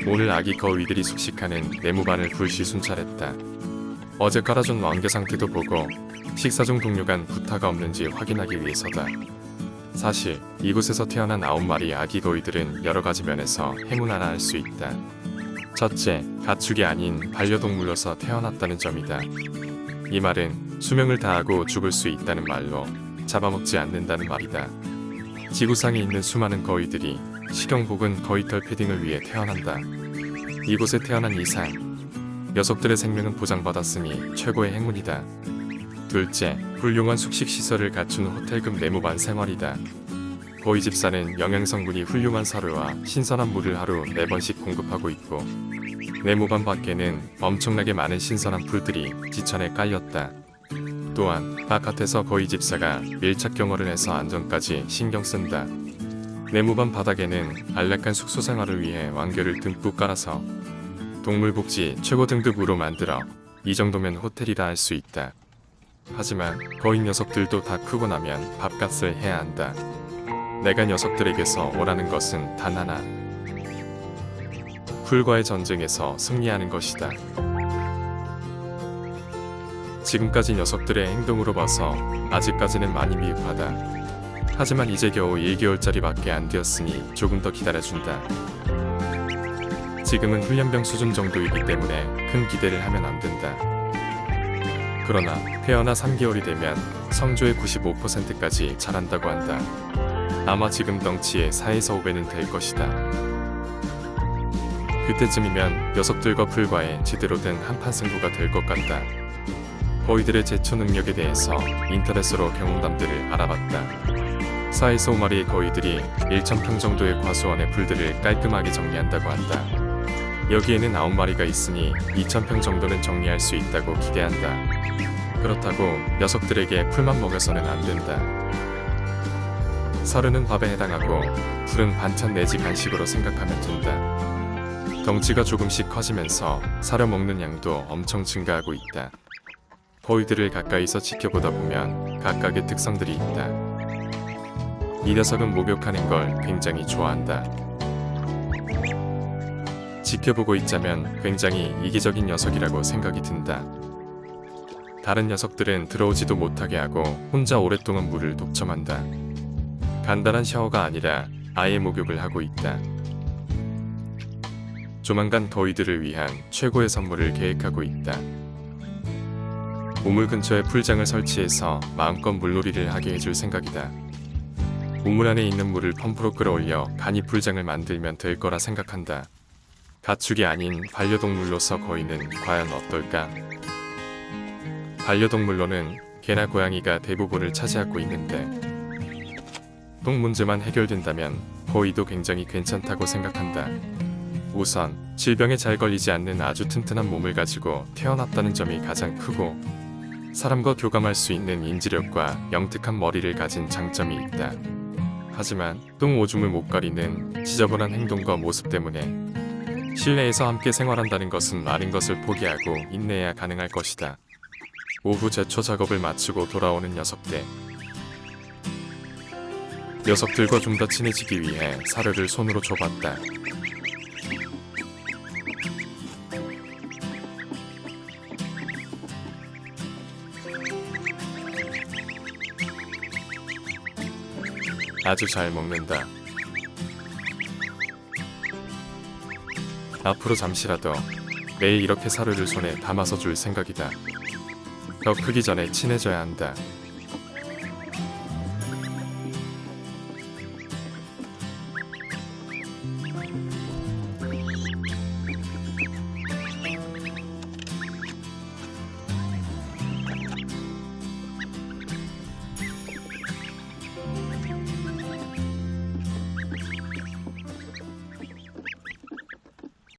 오늘 아기 거위들이 숙식하는 네모반을 불시 순찰했다. 어제 깔아준 왕개 상태도 보고 식사 중 동료 간 구타가 없는지 확인하기 위해서다. 사실 이곳에서 태어난 9마리 아기 거위들은 여러가지 면에서 행운 하나 할 수 있다. 첫째, 가축이 아닌 반려동물로서 태어났다는 점이다. 이 말은 수명을 다하고 죽을 수 있다는 말로 잡아먹지 않는다는 말이다. 지구상에 있는 수많은 거위들이 식용 혹은 거위털 패딩을 위해 태어난다. 이곳에 태어난 이상 녀석들의 생명은 보장받았으니 최고의 행운이다. 둘째, 훌륭한 숙식시설을 갖춘 호텔급 네모반 생활이다. 거위 집사는 영양성분이 훌륭한 사료와 신선한 물을 하루 4번씩 공급하고 있고 네모반 밖에는 엄청나게 많은 신선한 풀들이 지천에 깔렸다. 또한 바깥에서 거위 집사가 밀착 경호를 해서 안전까지 신경 쓴다. 네모반 바닥에는 안락한 숙소 생활을 위해 왕겨를 듬뿍 깔아서 동물복지 최고 등급으로 만들어 이 정도면 호텔이라 할 수 있다. 하지만 거위 녀석들도 다 크고 나면 밥값을 해야 한다. 내가 녀석들에게서 원하는 것은 단 하나. 풀과의 전쟁에서 승리하는 것이다. 지금까지 녀석들의 행동으로 봐서 아직까지는 많이 미흡하다. 하지만 이제 겨우 1개월짜리밖에 안 되었으니 조금 더 기다려준다. 지금은 훈련병 수준 정도이기 때문에 큰 기대를 하면 안 된다. 그러나 태어나 3개월이 되면 성조의 95%까지 자란다고 한다. 아마 지금 덩치의 4에서 5배는 될 것이다. 그때쯤이면 녀석들과 풀과의 제대로 된 한판 승부가 될 것 같다. 거위들의 제초 능력에 대해서 인터넷으로 경험담들을 알아봤다. 4에서 5마리의 거위들이 1,000평 정도의 과수원의 풀들을 깔끔하게 정리한다고 한다. 여기에는 9마리가 있으니 2,000평 정도는 정리할 수 있다고 기대한다. 그렇다고 녀석들에게 풀만 먹여서는 안 된다. 사료는 밥에 해당하고 풀은 반찬 내지 간식으로 생각하면 된다. 덩치가 조금씩 커지면서 사료 먹는 양도 엄청 증가하고 있다. 거위들을 가까이서 지켜보다 보면 각각의 특성들이 있다. 이 녀석은 목욕하는 걸 굉장히 좋아한다. 지켜보고 있자면 굉장히 이기적인 녀석이라고 생각이 든다. 다른 녀석들은 들어오지도 못하게 하고 혼자 오랫동안 물을 독점한다. 간단한 샤워가 아니라 아예 목욕을 하고 있다. 조만간 거위들을 위한 최고의 선물을 계획하고 있다. 우물 근처에 풀장을 설치해서 마음껏 물놀이를 하게 해줄 생각이다. 우물 안에 있는 물을 펌프로 끌어올려 간이 풀장을 만들면 될 거라 생각한다. 가축이 아닌 반려동물로서 거위는 과연 어떨까? 반려동물로는 개나 고양이가 대부분을 차지하고 있는데 똥 문제만 해결된다면 거위도 굉장히 괜찮다고 생각한다. 우선 질병에 잘 걸리지 않는 아주 튼튼한 몸을 가지고 태어났다는 점이 가장 크고 사람과 교감할 수 있는 인지력과 영특한 머리를 가진 장점이 있다. 하지만 똥 오줌을 못 가리는 지저분한 행동과 모습 때문에 실내에서 함께 생활한다는 것은 많은 것을 포기하고 인내해야 가능할 것이다. 오후 제초 작업을 마치고 돌아오는 녀석들. 녀석들과 좀 더 친해지기 위해 사료를 손으로 줘봤다. 아주 잘 먹는다. 앞으로 잠시라도 매일 이렇게 사료를 손에 담아서 줄 생각이다. 더 크기 전에 친해져야 한다.